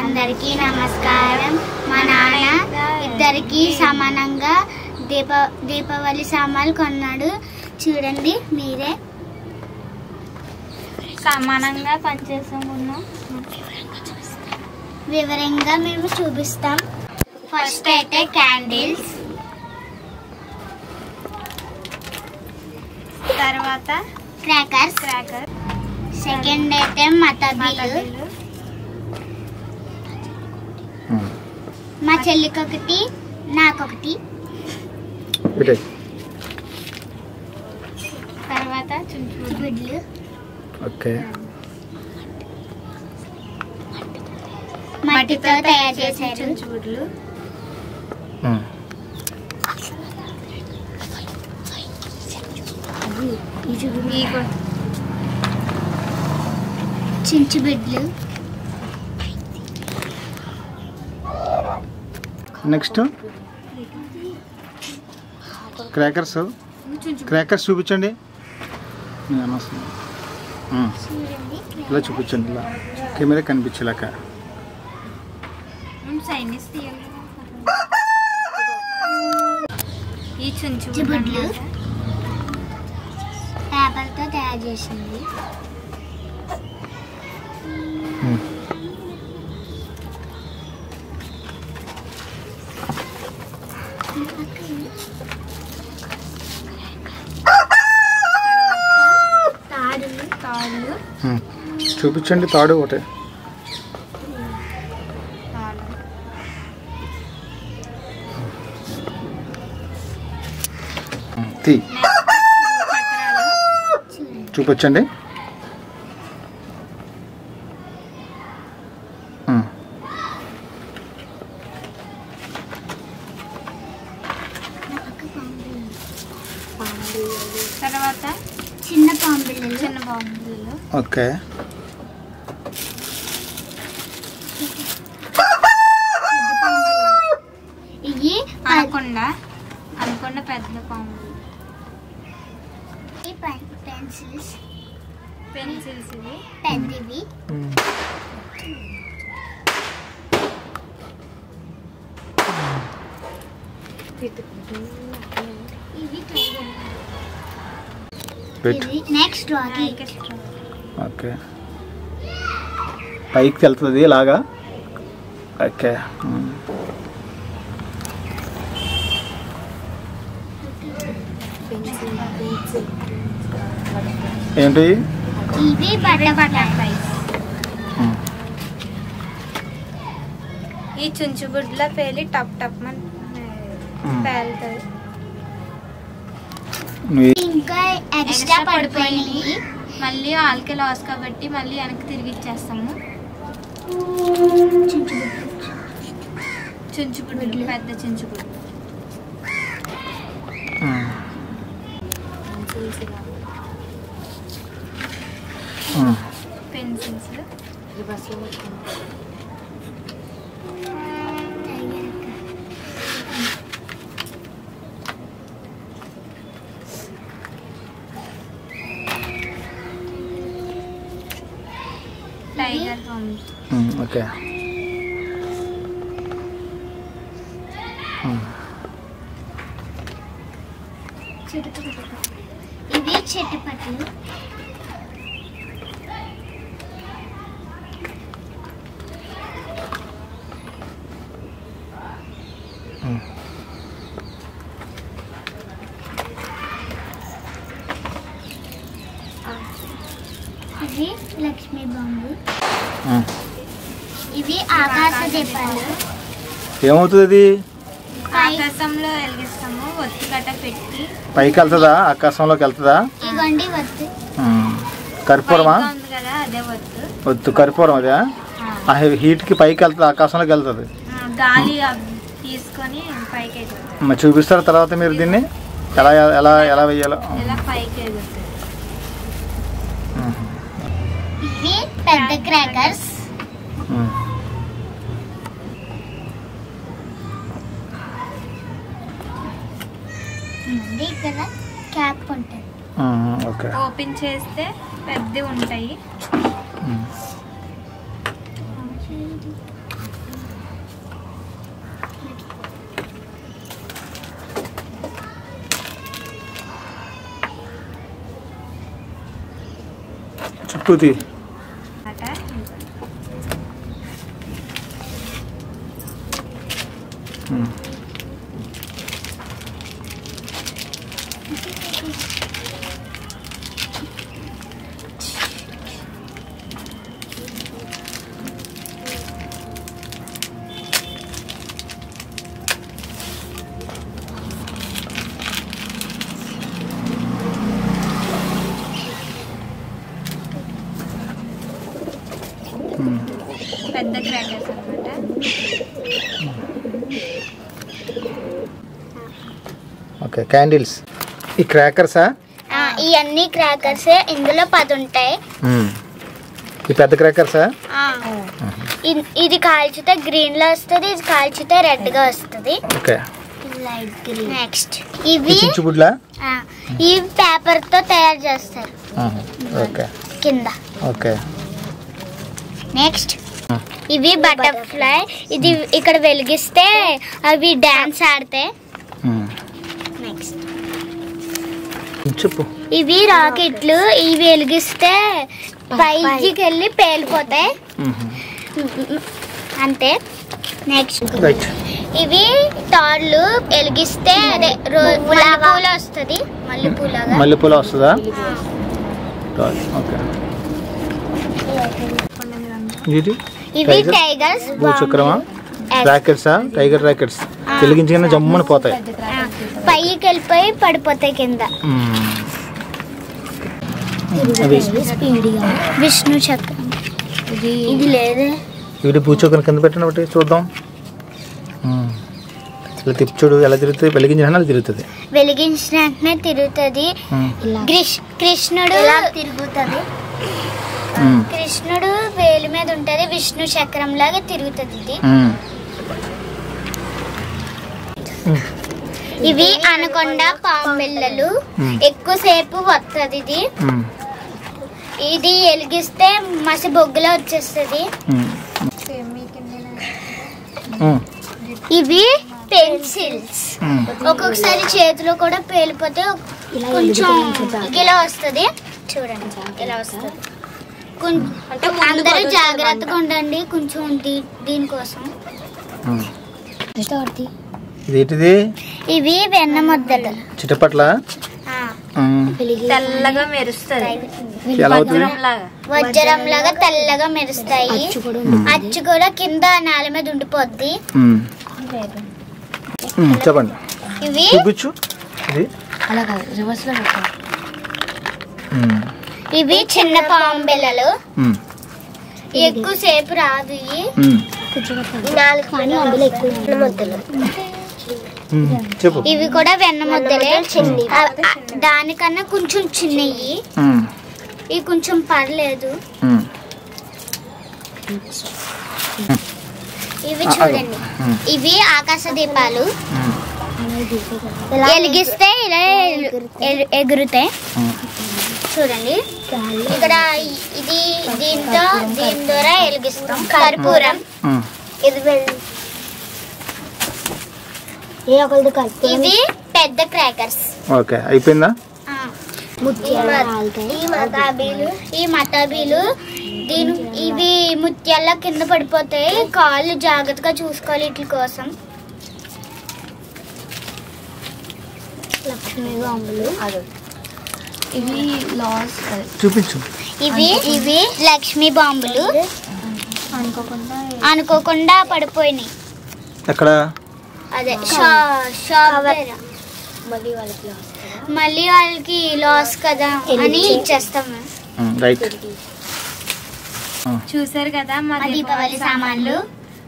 అందరికీ నమస్కారం. మా నాన్న ఇద్దరికి సమానంగా దీపావళి సామాన్లు కొన్నాడు. చూడండి మీరే. సమానంగా పనిచేసుకున్నాం. వివరంగా మేము చూపిస్తాం. ఫస్ట్ అయితే క్యాండిల్స్, తర్వాత క్రాకర్స్, సెకండ్ అయితే మతాబీలు. మా చెల్లికొకటి, నాకొకటి. తర్వాత చుంచుబుడ్లు. ఓకే, మట్టితో తయారు చేశారు చుంచుబుడ్లు. చించుబిడ్లు. Next crackers. క్రాకర్స్ చూపించండి. ఇలా చూపించండి, ఇలా కెమెరా కనిపించలేక. ఈ చుంచుబుడ్లు పేపర్తో తయారు చేసింది. తాళ్ళు చూపించండి. తాడు ఒకటే. చూపించండి. తర్వాత చిన్న పాంబిళ్ళు. ఓకే, ఇవి అనుకుండా పెద్ద పాములు. పెన్సిల్స్ ఇవి పెద్దవి. ఇవి నెక్స్ట్ ఓకే, పైకి వెళ్తుంది ఇలాగా. ఓకే, ఏంటి ఇవి బటర్ఫ్లై. ఈ చుంచుబుడ్ల పేలి టప్ టప్ అని పేలుతుంది. ఇంకా ఎక్స్ట్రా పడిపోయినాయి. మళ్ళీ వాళ్ళకి లాస్ కాబట్టి మళ్ళీ వెనక్కి తిరిగి ఇచ్చేస్తాము. చుంచుబుడ్లు, పెద్ద చుంచుబుడ్లు. పెన్సిల్స్. Tiger bomb. ఓకే, ఇవి చెట్టుపట్లు. ఇవి లక్ష్మీ బాంబు. ఇవి ఆకాశ దీపాలు. ఏమవుతుంది అది? ఆకాశంలో వెలిగిస్తాము. ఒత్తి గట్ట పెట్టి పైకి వెళ్తుందా? ఆకాశంలోకి వెళ్తుందా? ఇవ్వండి ఒత్తి. కర్పూరమా? ఉంది కదా, అదే ఒత్తు. ఒత్తు కర్పూరం అదే. ఆ హీట్కి పైకి వెళ్తుంది, ఆకాశంలోకి వెళ్తుంది. గాలి తీసుకొని పైకి ఎగురుతుంది. మరి చూపిస్తారు తర్వాత మీరు దీన్ని ఎలా ఎలా ఎలా వేయాలో. ఇలా పైకి ఎగురుతుంది. ఇవి పెద్ద క్రాకర్స్. ఇక్కడ క్యాప్ ఉంటుంది. ఓకే, ఓపెన్ చేస్తే పెద్దవి ఉంటాయి. పూతి పెద్ద క్రాకర్స్ అన్నమాట. Okay candles. ఈ క్రాకర్సా? ఇవన్నీ క్రాకర్స్. ఇందులో 10 ఉంటాయి. ఈ పెద్ద క్రాకర్సా? ఇది కాల్చితే గ్రీన్ లో వస్తుంది, ఇది కాల్చితే రెడ్ గా వస్తుంది. ఓకే. నెక్స్ట్ ఇవి చించుబుడ్లా? ఈ పేపర్ తో తయారు చేస్తారు. ఓకే కింద. ఓకే. నెక్స్ట్ ఇవి బటర్ఫ్లై. ఇది ఇక్కడ వెలిగిస్తే అవి డాన్స్ ఆడతాయి. నెక్స్ట్ చెప్పు. ఇవి రాకెట్లు. ఇవి వెలిగిస్తే పైకి వెళ్ళి పేలిపోతాయి. అంతే. నెక్స్ట్ ఇవి తాళ్ళు. వెలిగిస్తే అదే మల్లెపూల వస్తుంది. మల్లెపూల వస్తుందా? ఓకే. ఇవి టైగర్స్. భూచక్రమా? రాకెట్సా? టైగర్ రాకెట్స్ వెలిగించగానే జమ్మని పోతాయి, పైకి వెళ్ళిపోయి పడిపోతాయి కింద. విష్ణు చక్రం. ఇది లేదే. ఇవి భూచక్రం కింద పెట్టిన బట్టి చూద్దాం. ఇలా తిప్పి చూడు ఎలా తిరుగుతుంది. వెలిగించిన అలా తిరుగుతుంది. వెలిగించిన వెంటనే తిరుగుతుంది. కృష్ణుడు తిరుగుతుంది. కృష్ణుడు వేలు మీద ఉంటది. విష్ణు చక్రం లాగా తిరుగుతుంది ఇది. ఇవి అనకొండ పాంబిళ్ళలు. ఎక్కువసేపు వస్తుంది ఇది. ఇది వెలిగిస్తే మసి బొగ్గులో వచ్చేస్తుంది. ఇవి పెన్సిల్స్. ఒక్కొక్కసారి చేతిలో కూడా పేలిపోతే కొంచెం ఇలా వస్తుంది. చూడండి ఇలా వస్తుంది. అందరూ జాగ్రత్తగా ఉండండి కొంచెం దీనికోసం. ఇవి వెన్న ముద్దలు. చిటపట్ల తెల్లగా మెరుస్తాయి. వజ్రం లాగా తెల్లగా మెరుస్తాయి. అచ్చు కూడా కింద నేల మీద ఉండిపోద్ది. చెప్పండి. ఇవి ఇవి చిన్న పాంబిళ్ళలు. ఎక్కువసేపు రాదు. ఇవి కూడా వెన్న ముద్దలే. దానికన్నా కొంచెం చిన్నవి. ఇవి కొంచెం పర్లేదు. ఇవి చూడండి. ఇవి ఆకాశ దీపాలు. వెలిగిస్తే ఇలా ఎగురుతాయి. చూడండి ఇక్కడ ఇది దీని ద్వారా వెలిగిస్తాం. కర్పూరం. ఇవి పెద్ద క్రాకర్స్. ఓకే అయిపోయిందా? ఈ మతాబీలు ఇవి ముత్యాల కింద పడిపోతాయి. కాళ్ళు జాగ్రత్తగా చూసుకోవాలి వీటి కోసం. లక్ష్మీ బాంబులు. ఇవి చూపించు. ఇవి లక్ష్మీ బాంబులు. అనుకోకుండా పడిపోయినాయి. ఎక్కడ? అదే మళ్ళీ వాళ్ళకి లాస్ కదా అని ఇచ్చేస్తాము. చూసారు కదా మా దీపావళి సామాన్లు.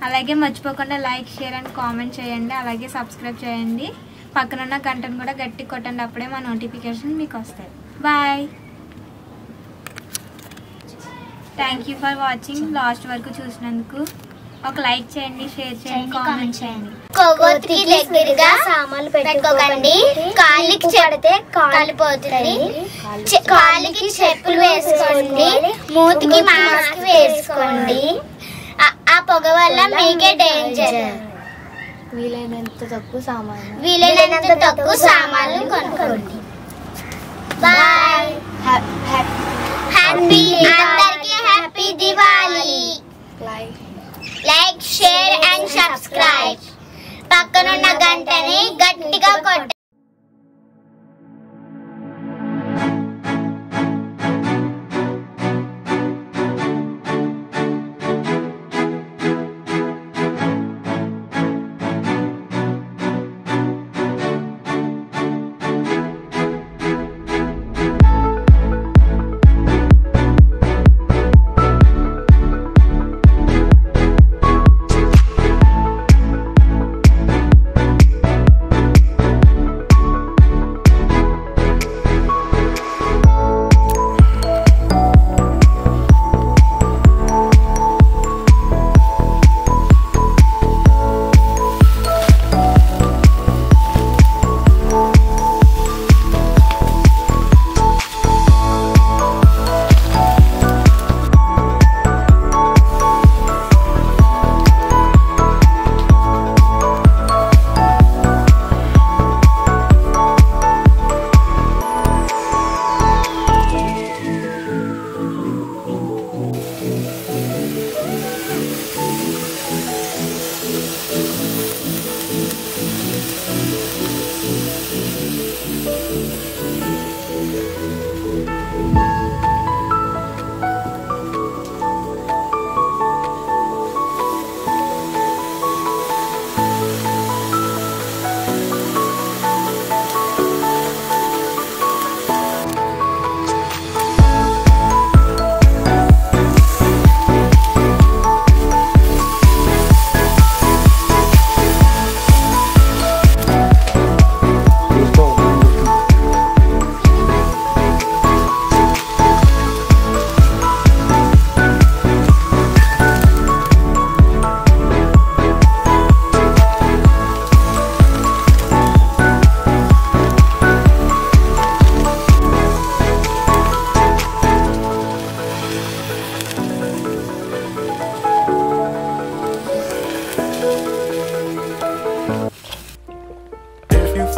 అలాగే మర్చిపోకుండా లైక్, షేర్ అండ్ కామెంట్ చేయండి. అలాగే సబ్స్క్రైబ్ చేయండి. పక్కనున్న గంటను కూడా గట్టి కొట్టండి. అప్పుడే మా నోటిఫికేషన్ మీకు వస్తాయి. Bye. Thank you for watching. Last వరకు చూసినందుకు ఒక లైక్ చేయండి, షేర్ చేయండి, కామెంట్ చేయండి. కొవ్వొత్తికి దగ్గరగా సామాన్లు పెట్టుకోకండి. కాళ్ళకి చెడితే కాలిపోతుంది. కాళ్ళకి చెప్పులు వేసుకోండి. మూతికి మాస్క్ వేసుకోండి. ఆ పొగ వల్ల మీకే డేంజర్. వీలైనంత తక్కువ సామాన్లు కొనుక్కోండి. బాయ్. హ్యాపీ పక్కనున్న గంటని గట్టిగా కొట్టండి.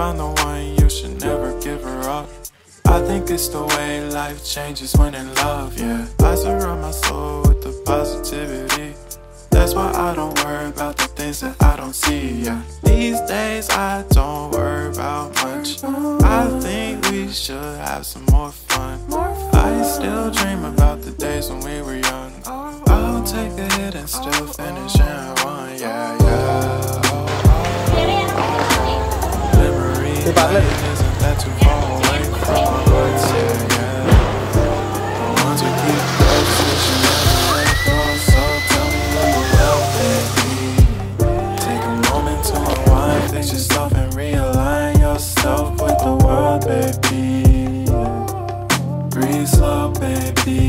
Found the one, you should never give her up. I think it's the way life changes when in love, yeah. I surround my soul with the positivity. That's why I don't worry about the things that I don't see, yeah. These days I don't worry about much. I think we should have some more fun. I still dream about the days when we were young. I'll take a hit and still finish in one, yeah, yeah. Isn't that too far away from our hearts? Yeah, yeah. The ones who keep close, we should never let go. So tell me who you will, baby. Take a moment to unwind, fix yourself and realign yourself with the world, baby. Breathe slow, baby.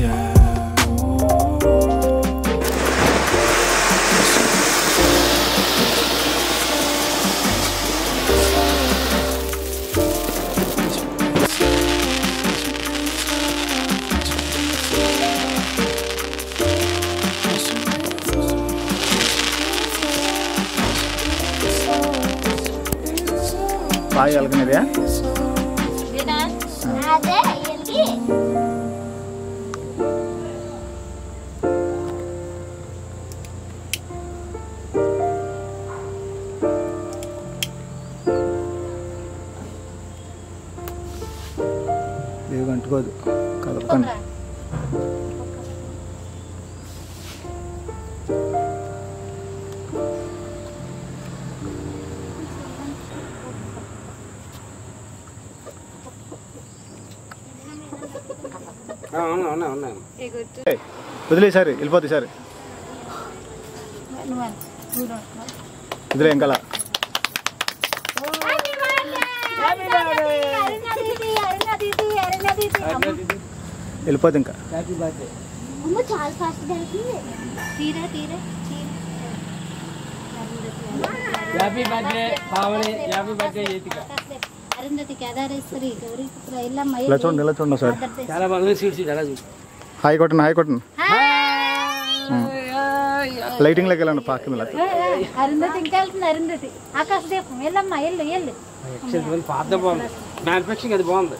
Yeah. Ooh. బాగా వెళ్తున్నదా అదే ఎల్లి ఏవి అంటుకోదు కలపకండి. వదిలేసారి వెళ్ళిపోతుంది sir ఇదిలే ఇంకా వెళ్ళిపోతుంది ఇంకా చాలా fast తీరా తీరా happy birthday Pavani happy birthday యేతిక అరుంధతి కేదారేశ్వరి గౌరీ పుత్ర ఇల్లమ్మ ఇలా చూడండి ఇలా చూడండి సార్ చాలా బాగుంది సీట్ అలా చూడు హాయ్ కొట్టండి హాయ్ కొట్టండి లైటింగ్ లెక్క వెళ్ళండి పార్క్ మీద అరుంధతి ఇంకా వెళ్తుంది అరుంధతి ఆకాశ దీపం ఎల్లమ్మ ఎల్లు పాత బాగుంది మ్యానుఫ్యాక్చరింగ్ అది బాగుంది